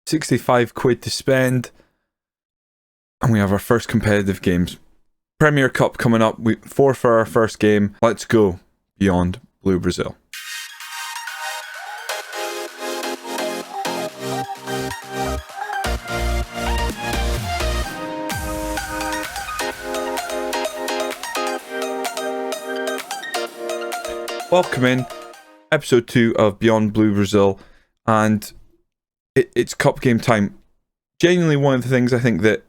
65 quid to spend. And we have our first competitive games. Premier Cup coming up. 4 for our first game. Let's go beyond Blue Brazil. Welcome in episode 2 of Beyond Blue Brazil, and it's cup game time. Genuinely, one of the things I think that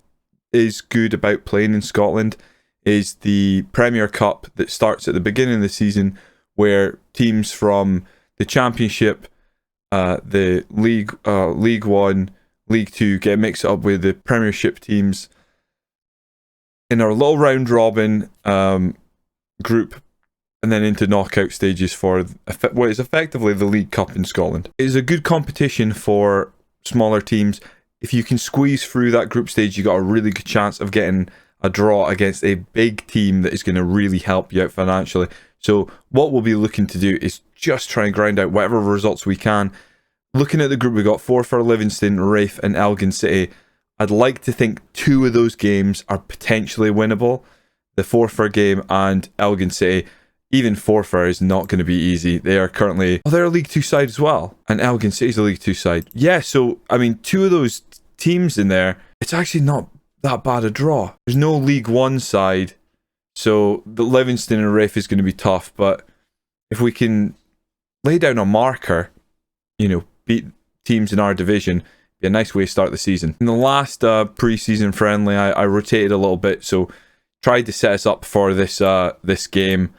is good about playing in Scotland is the Premier Cup that starts at the beginning of the season, where teams from the Championship, the League 1, League 2 get mixed up with the Premiership teams in our little round robin group, and then into knockout stages for what is effectively the League Cup in Scotland. It is a good competition for smaller teams. If you can squeeze through that group stage, you got a really good chance of getting a draw against a big team that is going to really help you out financially. So what we'll be looking to do is just try and grind out whatever results we can. Looking at the group, we got 4 for Livingston, Raith and Elgin City. I'd like to think 2 of those games are potentially winnable. The 4 for game and Elgin City. Even 4 for is not going to be easy. They are currently... they're a League 2 side as well. And Elgin City's a League 2 side. Yeah, so, I mean, 2 of those teams in there, it's actually not that bad a draw. There's no League 1 side, so the Livingston and Raith is going to be tough, but if we can lay down a marker, beat teams in our division, be a nice way to start the season. In the last pre-season friendly, I rotated a little bit, so tried to set us up for this game.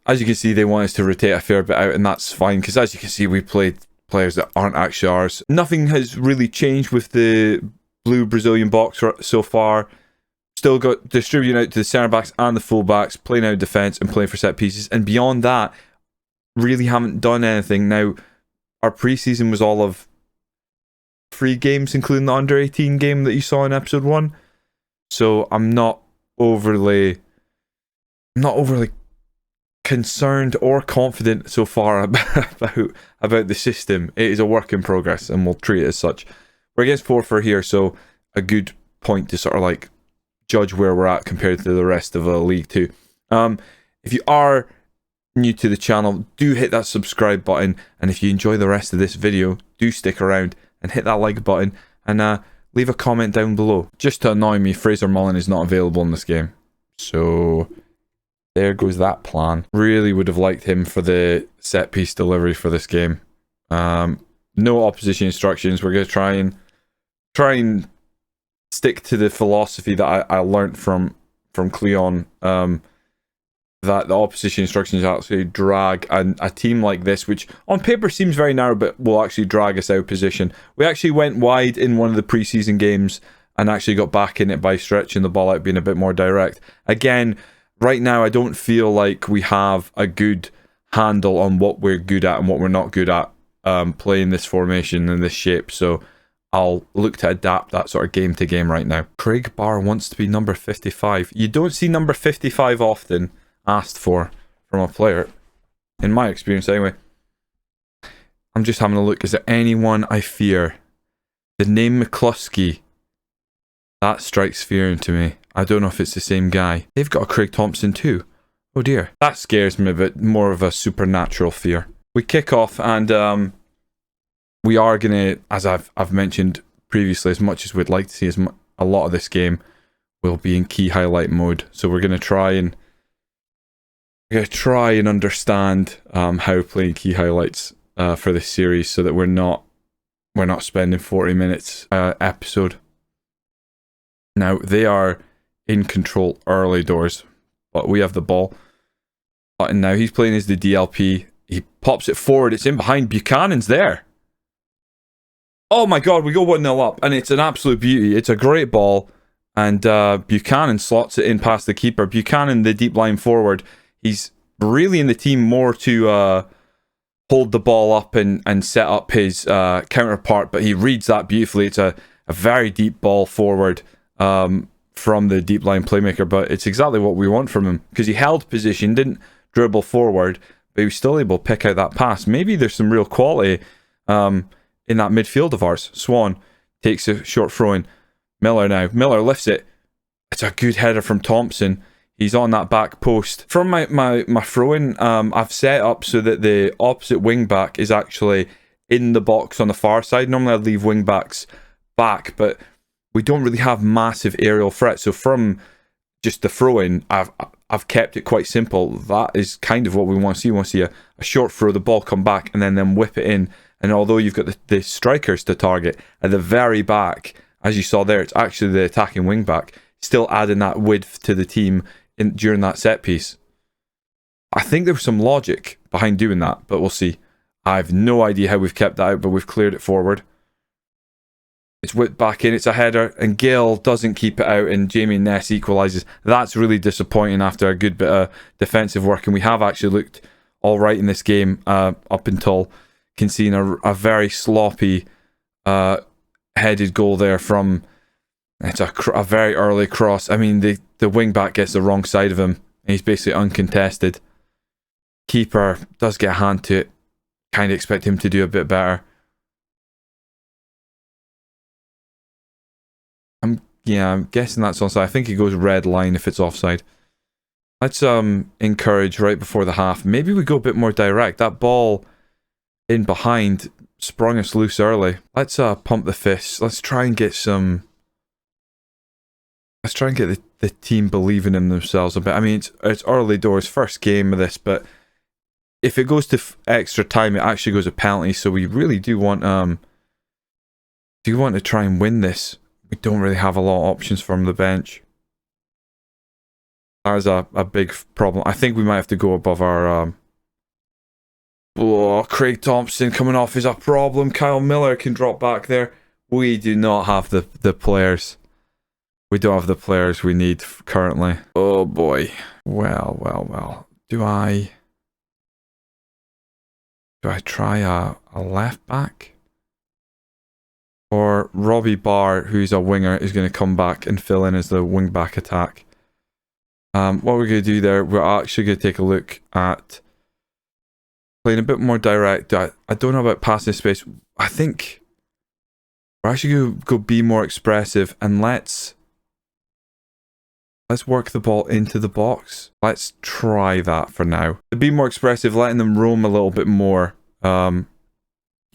As you can see, they want us to rotate a fair bit out, and that's fine, because as you can see, we played players that aren't actually ours. Nothing has really changed with the blue Brazilian box so far. Still got distributing out to the centre backs and the full backs, playing out defence and playing for set pieces. And beyond that, really haven't done anything. Now, our pre-season was all of 3 games, including the under-18 game that you saw in episode 1. So I'm not overly concerned or confident so far about the system. It is a work in progress, and we'll treat it as such. We're against 4 for here, so a good point to sort of judge where we're at compared to the rest of League 2. If you are new to the channel, do hit that subscribe button, and if you enjoy the rest of this video, do stick around and hit that like button, and leave a comment down below. Just to annoy me, Fraser Mullen is not available in this game, so there goes that plan. Really would have liked him for the set piece delivery for this game. No opposition instructions. We're going to try and stick to the philosophy that I learned from Cleon, that the opposition instructions actually drag a team like this, which on paper seems very narrow, but will actually drag us out of position. We actually went wide in one of the preseason games and actually got back in it by stretching the ball out, being a bit more direct. Again, right now, I don't feel like we have a good handle on what we're good at and what we're not good at playing this formation and this shape. So I'll look to adapt that sort of game to game right now. Craig Barr wants to be number 55. You don't see number 55 often asked for from a player, in my experience anyway. I'm just having a look. Is there anyone I fear? The name McCluskey, that strikes fear into me. I don't know if it's the same guy. They've got a Craig Thompson too. Oh dear. That scares me a bit, more of a supernatural fear. We kick off, and we are going to, as I've mentioned previously, as much as we'd like to see, a lot of this game will be in key highlight mode. So we're going to try and understand how playing key highlights for this series, so that we're not spending 40 minutes episode. Now, they are in control early doors, but we have the ball. And now he's playing as the DLP. He pops it forward. It's in behind. Buchanan's there. Oh my god, we go 1-0 up, and it's an absolute beauty. It's a great ball, and Buchanan slots it in past the keeper. Buchanan, the deep line forward, he's really in the team more to hold the ball up and set up his counterpart, but he reads that beautifully. It's a very deep ball forward from the deep line playmaker, but it's exactly what we want from him, because he held position, didn't dribble forward, but he was still able to pick out that pass. Maybe there's some real quality in that midfield of ours. Swan takes a short throw in. Miller now. Miller lifts it. It's a good header from Thompson. He's on that back post. From my throw-in, I've set up so that the opposite wing-back is actually in the box on the far side. Normally I'd leave wing-backs back, but we don't really have massive aerial threats. So from just the throw-in, I've kept it quite simple. That is kind of what we want to see. We want to see a short throw, the ball come back, and then whip it in. And although you've got the strikers to target, at the very back, as you saw there, it's actually the attacking wing-back, still adding that width to the team during that set piece. I think there was some logic behind doing that, but we'll see. I have no idea how we've kept that out, but we've cleared it forward. It's whipped back in, it's a header, and Gill doesn't keep it out, and Jamie Ness equalises. That's really disappointing after a good bit of defensive work, and we have actually looked all right in this game up until conceding a very sloppy headed goal there from... It's a very early cross. I mean, the wing-back gets the wrong side of him, and he's basically uncontested. Keeper does get a hand to it. Kind of expect him to do a bit better. I'm guessing that's onside. I think he goes red line if it's offside. Let's encourage right before the half. Maybe we go a bit more direct. That ball in behind sprung us loose early. Let's pump the fists. Let's try and get some... Let's try and get the team believing in themselves a bit. I mean, it's early doors, first game of this, but if it goes to extra time, it actually goes to penalty. So we really do want to try and win this. We don't really have a lot of options from the bench. That is a big problem. I think we might have to go above our... Craig Thompson coming off is a problem. Kyle Miller can drop back there. We do not have the players. We don't have the players we need currently. Oh boy. Well. Do I try a left back? Or Robbie Barr, who's a winger, is going to come back and fill in as the wing back attack. What we're going to do there, we're actually going to take a look at playing a bit more direct. I don't know about passing space. I think we're actually going to go be more expressive, and let's work the ball into the box. Let's try that for now. To be more expressive, letting them roam a little bit more.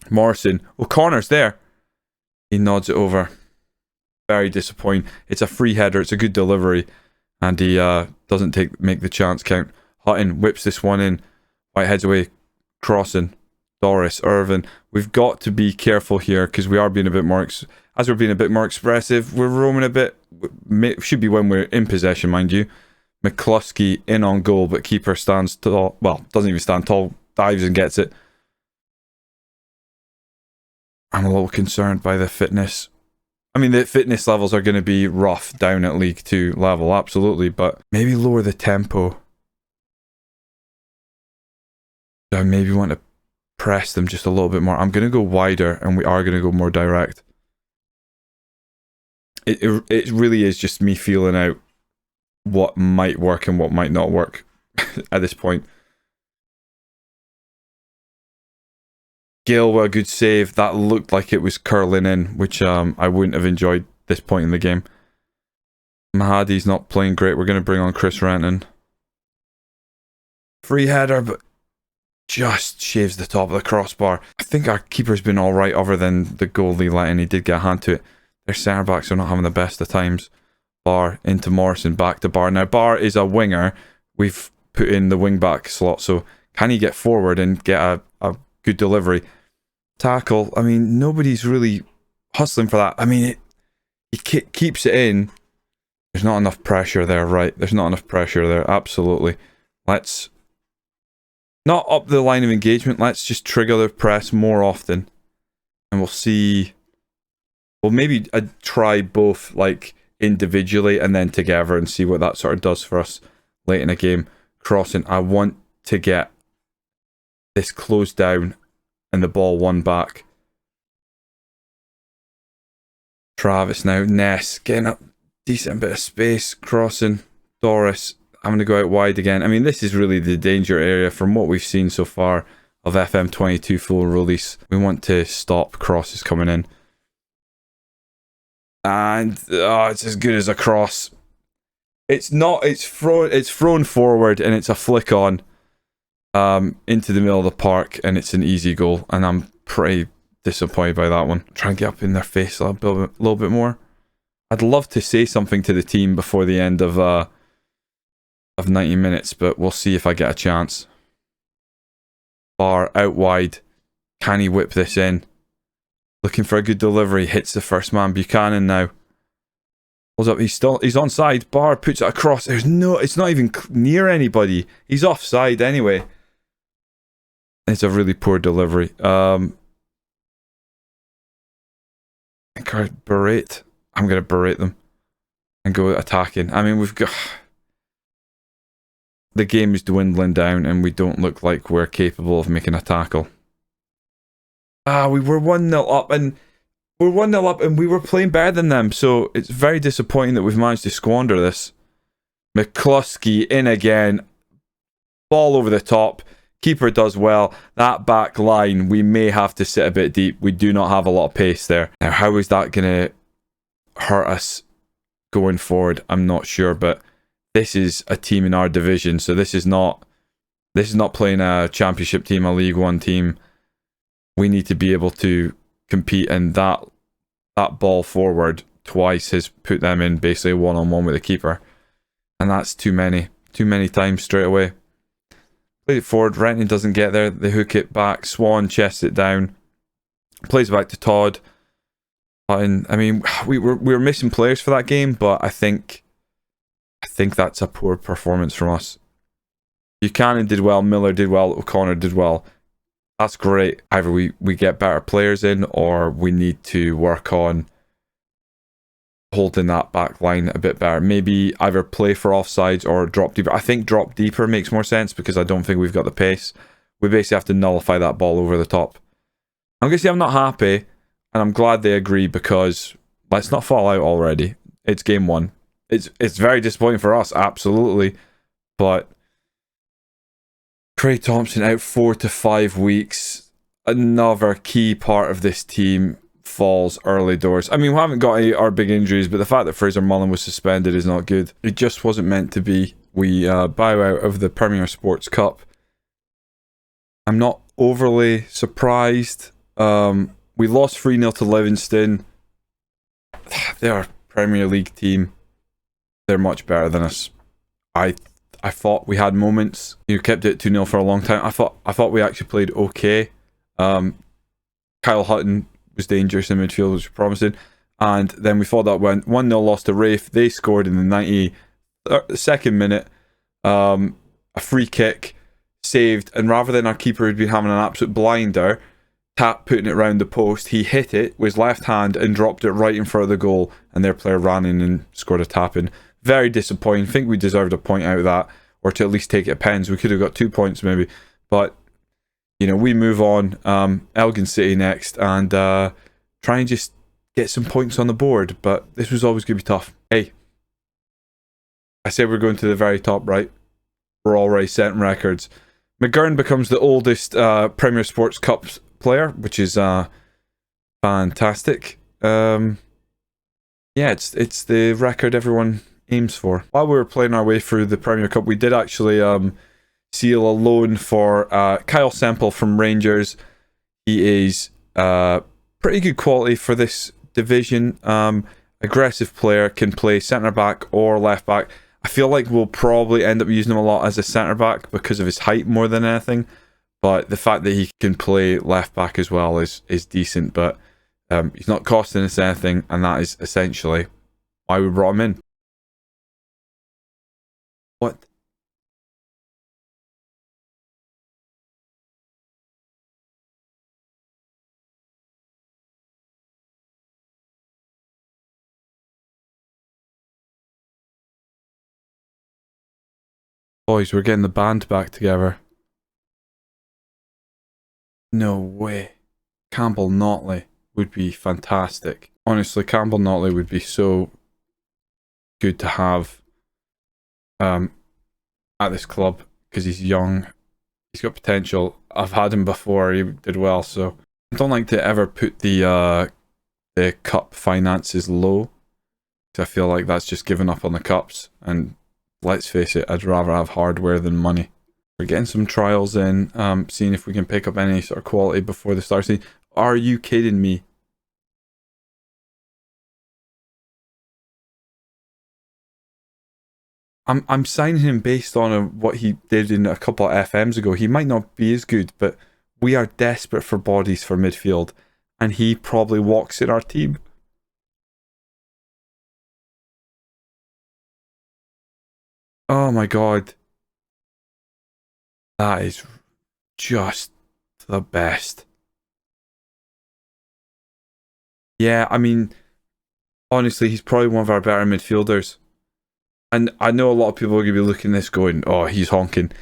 Morrison. Oh, corner's there. He nods it over. Very disappointing. It's a free header. It's a good delivery. And he doesn't make the chance count. Hutton whips this one in. Whitehead's away. Crossing. Doris. Irvin. We've got to be careful here because we are being a bit more... As we're being a bit more expressive, we're roaming a bit. Should be when we're in possession, mind you. McCluskey in on goal, but keeper stands tall. Well, doesn't even stand tall. Dives and gets it. I'm a little concerned by the fitness. I mean, the fitness levels are going to be rough down at League 2 level, absolutely. But maybe lower the tempo. I maybe want to press them just a little bit more. I'm going to go wider, and we are going to go more direct. It really is just me feeling out what might work and what might not work at this point. Gill with a good save. That looked like it was curling in, which I wouldn't have enjoyed this point in the game. Mahadi's not playing great. We're going to bring on Chris Renton. Free header, but just shaves the top of the crossbar. I think our keeper's been alright other than the goal they let in. He did get a hand to it. Their centre backs are not having the best of times. Barr into Morrison, back to Barr. Now Barr is a winger. We've put in the wing back slot, so can he get forward and get a good delivery? Tackle. I mean, nobody's really hustling for that. I mean, he keeps it in. There's not enough pressure there, right? There's not enough pressure there, absolutely. Let's not up the line of engagement. Let's just trigger the press more often, and we'll see. Well, maybe I'd try both, like, individually and then together and see what that sort of does for us late in a game. Crossing. I want to get this closed down and the ball won back. Travis now. Ness getting a decent bit of space. Crossing. Doris. I'm going to go out wide again. I mean, this is really the danger area from what we've seen so far. of FM22 full release. We want to stop crosses coming in. And it's as good as a cross. It's not, it's thrown forward and it's a flick on into the middle of the park, and it's an easy goal, and I'm pretty disappointed by that one. Try and get up in their face a little bit more. I'd love to say something to the team before the end of 90 minutes, but we'll see if I get a chance. Bar out wide. Can he whip this in? Looking for a good delivery. Hits the first man. Buchanan now. Pulls up. He's onside. Bar puts it across. It's not even near anybody. He's offside anyway. It's a really poor delivery. I think I berate. I'm going to berate them and go attacking. I mean, we've got... The game is dwindling down and we don't look like we're capable of making a tackle. We were 1-0 up and we were playing better than them, so it's very disappointing that we've managed to squander this. McCluskey in again. Ball over the top. Keeper does well. That back line, we may have to sit a bit deep. We do not have a lot of pace there. Now, how is that going to hurt us going forward? I'm not sure, but this is a team in our division, so this is not playing a championship team, a League One team. We need to be able to compete, and that ball forward twice has put them in basically one-on-one with the keeper, and that's too many times straight away. Plays it forward, Renton doesn't get there, they hook it back, Swan chests it down, plays it back to Todd. And I mean, we were missing players for that game, but I think that's a poor performance from us. Buchanan did well, Miller did well, O'Connor did well. That's great. Either we get better players in, or we need to work on holding that back line a bit better. Maybe either play for offsides or drop deeper. I think drop deeper makes more sense because I don't think we've got the pace. We basically have to nullify that ball over the top. I'm going to say I'm not happy, and I'm glad they agree, because let's not fall out already. It's game one. It's very disappointing for us, absolutely. But Craig Thompson out 4 to 5 weeks. Another key part of this team falls early doors. I mean, we haven't got our big injuries, but the fact that Fraser Mullen was suspended is not good. It just wasn't meant to be. We bow out of the Premier Sports Cup. I'm not overly surprised. We lost 3-0 to Livingston. They're a Premier League team. They're much better than us. I thought we had moments. You kept it 2-0 for a long time. I thought we actually played okay. Kyle Hutton was dangerous in midfield, which was promising. And then we thought that went 1-0 loss to Rafe. They scored in the 92nd minute. A free kick saved, and rather than our keeper who'd been having an absolute blinder, putting it round the post, he hit it with his left hand and dropped it right in front of the goal, and their player ran in and scored a tap-in. Very disappointing. I think we deserved a point out of that, or to at least take it pens. We could have got 2 points maybe, but you know, we move on. Elgin City next, and try and just get some points on the board, but this was always going to be tough. Hey, I said we're going to the very top, right? We're already setting records. McGurn becomes the oldest Premier Sports Cup player, which is fantastic. Yeah, it's the record everyone aims for. While we were playing our way through the Premier Cup, we did actually seal a loan for Kyle Semple from Rangers. He is pretty good quality for this division. Aggressive player, can play centre back or left back. I feel like we'll probably end up using him a lot as a centre back because of his height more than anything. But the fact that he can play left back as well is decent. But he's not costing us anything, and that is essentially why we brought him in. What? Boys, we're getting the band back together. No way. Campbell Notley would be fantastic. Honestly, Campbell Notley would be so good to have at this club, because he's young, he's got potential, I've had him before. He did well, so I don't like to ever put the cup finances low, because I feel like that's just giving up on the cups. And let's face it, I'd rather have hardware than money. We're getting some trials in, seeing if we can pick up any sort of quality before the start season. Are you kidding me? I'm signing him based on what he did in a couple of FMs ago. He might not be as good, but we are desperate for bodies for midfield, and he probably walks in our team. Oh my god. That is just the best. Yeah, I mean, honestly, he's probably one of our better midfielders. And I know a lot of people are going to be looking at this going, oh, he's honking.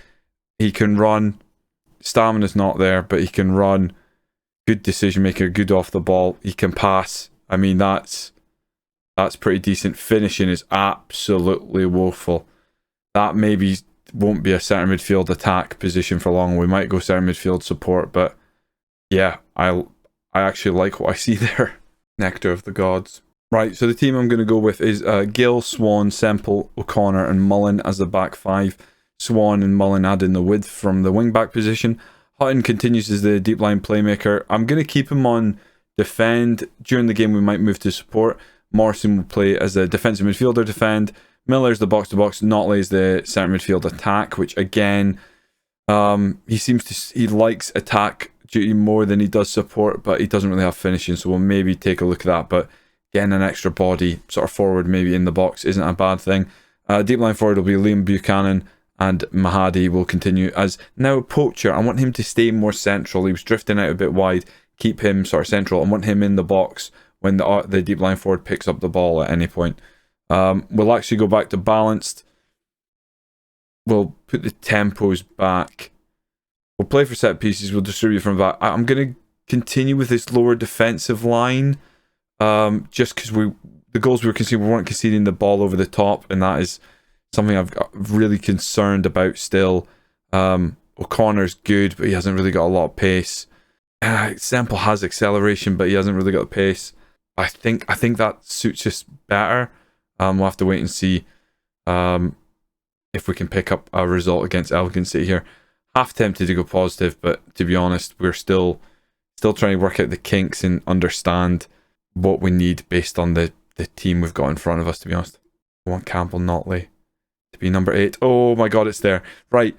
He can run. Stamina's not there, but he can run. Good decision maker, good off the ball. He can pass. I mean, that's pretty decent. Finishing is absolutely woeful. That maybe won't be a centre midfield attack position for long. We might go centre midfield support, but yeah, I actually like what I see there. Nectar of the gods. Right, so the team I'm going to go with is Gill, Swan, Semple, O'Connor and Mullen as the back five. Swan and Mullen add in the width from the wing-back position. Hutton continues as the deep line playmaker. I'm going to keep him on defend. During the game we might move to support. Morrison will play as a defensive midfielder defend. Miller's the box-to-box. Notley is the centre midfield attack, which again, he likes attack duty more than he does support, but he doesn't really have finishing, so we'll maybe take a look at that. But getting an extra body sort of forward maybe in the box isn't a bad thing. Deep line forward will be Liam Buchanan, and Mahadi will continue as now Poacher. I want him to stay more central. He was drifting out a bit wide. Keep him sort of central. I want him in the box when the deep line forward picks up the ball at any point. We'll actually go back to balanced. We'll put the tempos back. We'll play for set pieces. We'll distribute from back. I'm going to continue with this lower defensive line. Just because the goals we were conceding, we weren't conceding the ball over the top, and that is something I've got really concerned about still. O'Connor's good, but he hasn't really got a lot of pace. Semple has acceleration, but he hasn't really got the pace. I think that suits us better. We'll have to wait and see if we can pick up a result against Elgin City here. Half tempted to go positive, but to be honest, we're still trying to work out the kinks and understand what we need based on the team we've got in front of us, to be honest. I want Campbell Notley to be number 8. Oh my god, it's there. Right.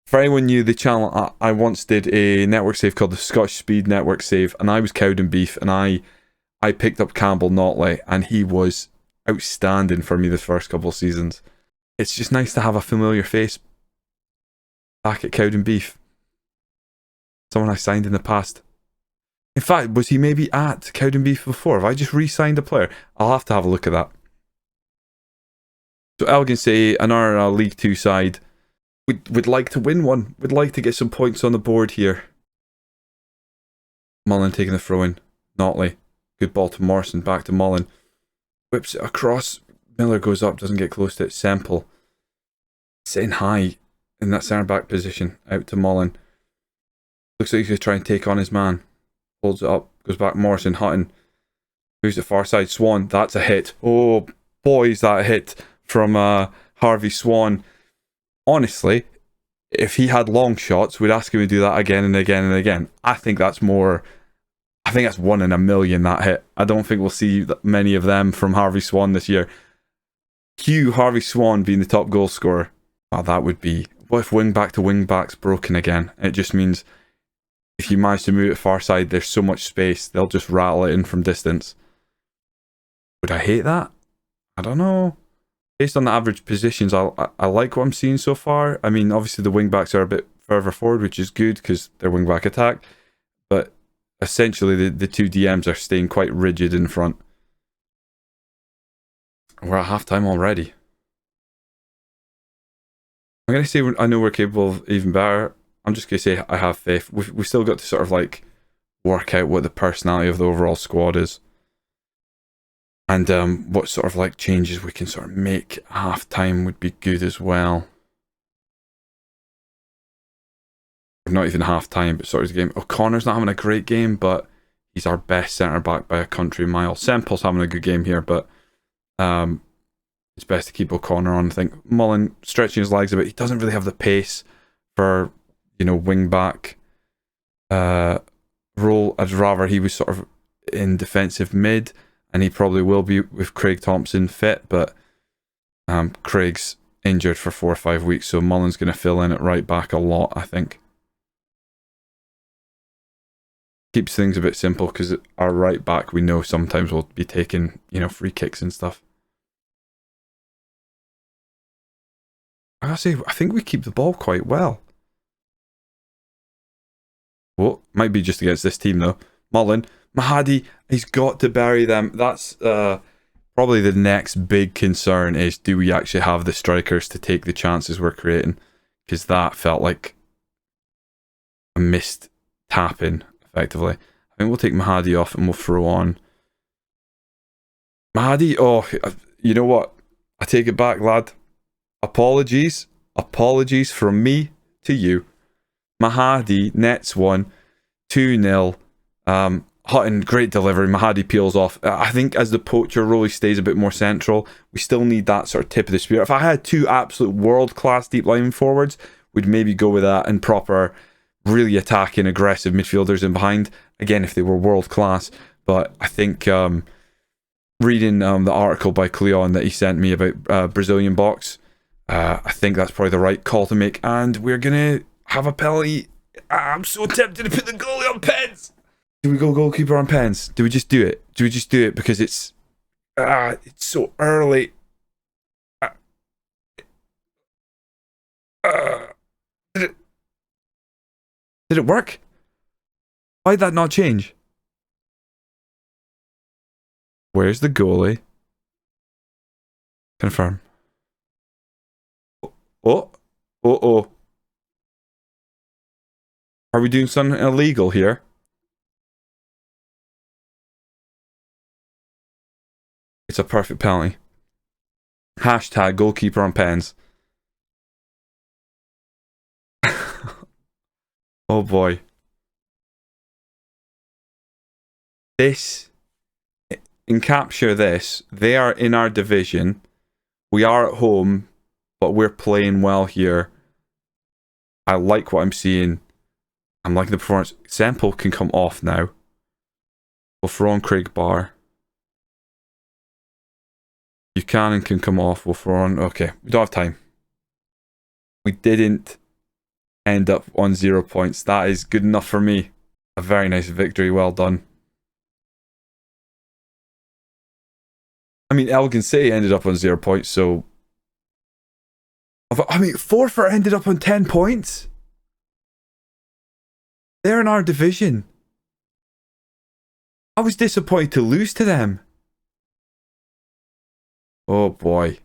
For anyone new, the channel, I once did a network save called the Scottish Speed Network Save, and I was Cowdenbeath, and I picked up Campbell Notley, and he was outstanding for me the first couple of seasons. It's just nice to have a familiar face back at Cowdenbeath. Someone I signed in the past. In fact, was he maybe at Cowdenbeath before? Have I just re-signed a player? I'll have to have a look at that. So Elgin City, another League 2 side. We'd like to win one. We'd like to get some points on the board here. Mullen taking the throw in. Notley. Good ball to Morrison. Back to Mullen. Whips it across. Miller goes up. Doesn't get close to it. Semple. Sitting high in that centre back position. Out to Mullen. Looks like he's going to try and take on his man. Holds it up. Goes back. Morrison. Hutton. Moves to far side. Swan. That's a hit. Oh boy, is that a hit from Harvey Swan. Honestly, if he had long shots, we'd ask him to do that again and again and again. I think that's 1 in a million, that hit. I don't think we'll see many of them from Harvey Swan this year. Cue Harvey Swan being the top goal scorer. Oh, that would be... What if wing back to wing back's broken again? It just means if you manage to move it far side, there's so much space, they'll just rattle it in from distance. Would I hate that? I don't know. Based on the average positions, I like what I'm seeing so far. I mean, obviously the wing backs are a bit further forward, which is good because they're wing back attack. But essentially, the two DMs are staying quite rigid in front. We're at halftime already. I'm going to say I know we're capable of even better. I'm just going to say I have faith. We've still got to sort of like work out what the personality of the overall squad is. And what sort of like changes we can sort of make at half time would be good as well. not even half time, but sort of the game. O'Connor's not having a great game, but he's our best centre back by a country mile. Semple's having a good game here, but it's best to keep O'Connor on. I think Mullen stretching his legs a bit. He doesn't really have the pace for, wing back role. I'd rather he was sort of in defensive mid, and he probably will be with Craig Thompson fit, but Craig's injured for 4 or 5 weeks, so Mullen's going to fill in at right back a lot, I think. Keeps things a bit simple because our right back, we know sometimes will be taking, free kicks and stuff. I gotta say, I think we keep the ball quite well. Well, might be just against this team though. Mullen, Mahadi, he's got to bury them. That's probably the next big concern is, do we actually have the strikers to take the chances we're creating? Because that felt like a missed tap-in, effectively. I think we'll take Mahadi off and we'll throw on Mahadi. Oh, you know what? I take it back, lad. Apologies from me to you. Mahadi nets one, 2-0. Hutton, great delivery. Mahadi peels off. I think as the poacher role, he stays a bit more central. We still need that sort of tip of the spear. If I had 2 absolute world-class deep line forwards, we'd maybe go with that and proper, really attacking, aggressive midfielders in behind. Again, if they were world-class. But I think reading the article by Cleon that he sent me about Brazilian box, I think that's probably the right call to make. And we're going to have a penalty. I'm so tempted to put the goalie on pens. Do we go goalkeeper on pens? Do we just do it? Do we just do it because it's so early? Did it work? Why did that not change? Where's the goalie? Confirm. Oh. Are we doing something illegal here? It's a perfect penalty. Hashtag goalkeeper on pens. Oh boy. Encapture this. They are in our division. We are at home, but we're playing well here. I like what I'm seeing. I'm liking the performance. Semple can come off now. We'll throw on Craig Barr. Buchanan can come off. We'll throw on... Okay, we don't have time. We didn't end up on 0 points. That is good enough for me. A very nice victory. Well done. I mean, Elgin City ended up on 0 points, so... I mean, Forfar ended up on 10 points. They're in our division. I was disappointed to lose to them. Oh boy.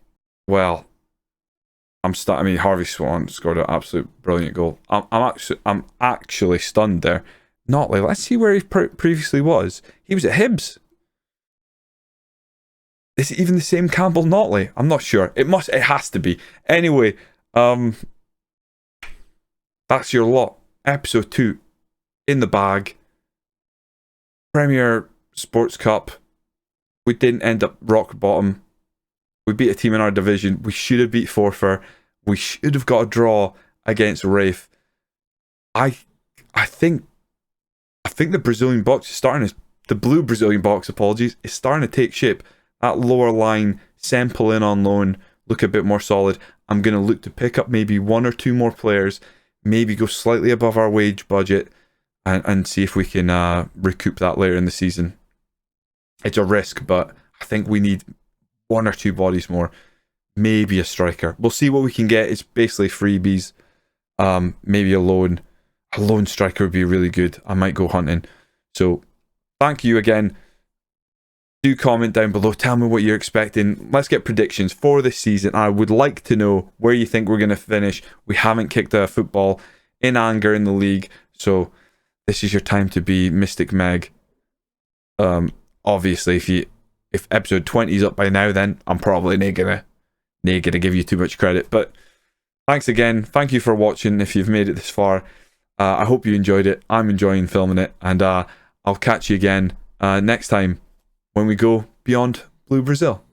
Well, I mean, Harvey Swan scored an absolute brilliant goal. I'm actually stunned there. Notley, let's see where he previously was. He was at Hibs. Is it even the same Campbell Notley? I'm not sure. It has to be. Anyway, that's your lot. Episode 2 in the bag. Premier Sports Cup. We didn't end up rock bottom. We beat a team in our division. We should have beat Forfar. We should have got a draw against Rafe. I think the Brazilian box is starting the blue Brazilian box, apologies, is starting to take shape. That lower line, Semple in on loan, look a bit more solid. I'm going to look to pick up maybe 1 or 2 more players, maybe go slightly above our wage budget and see if we can recoup that later in the season. It's a risk, but I think we need 1 or 2 bodies more. Maybe a striker. We'll see what we can get. It's basically freebies. Maybe a loan. A lone striker would be really good. I might go hunting. So, thank you again. Do comment down below. Tell me what you're expecting. Let's get predictions for this season. I would like to know where you think we're going to finish. We haven't kicked a football in anger in the league. So, this is your time to be Mystic Meg. Obviously, if episode 20 is up by now, then I'm probably not gonna give you too much credit. But thanks again. Thank you for watching if you've made it this far. I hope you enjoyed it. I'm enjoying filming it, and I'll catch you again next time when we go beyond Blue Brazil.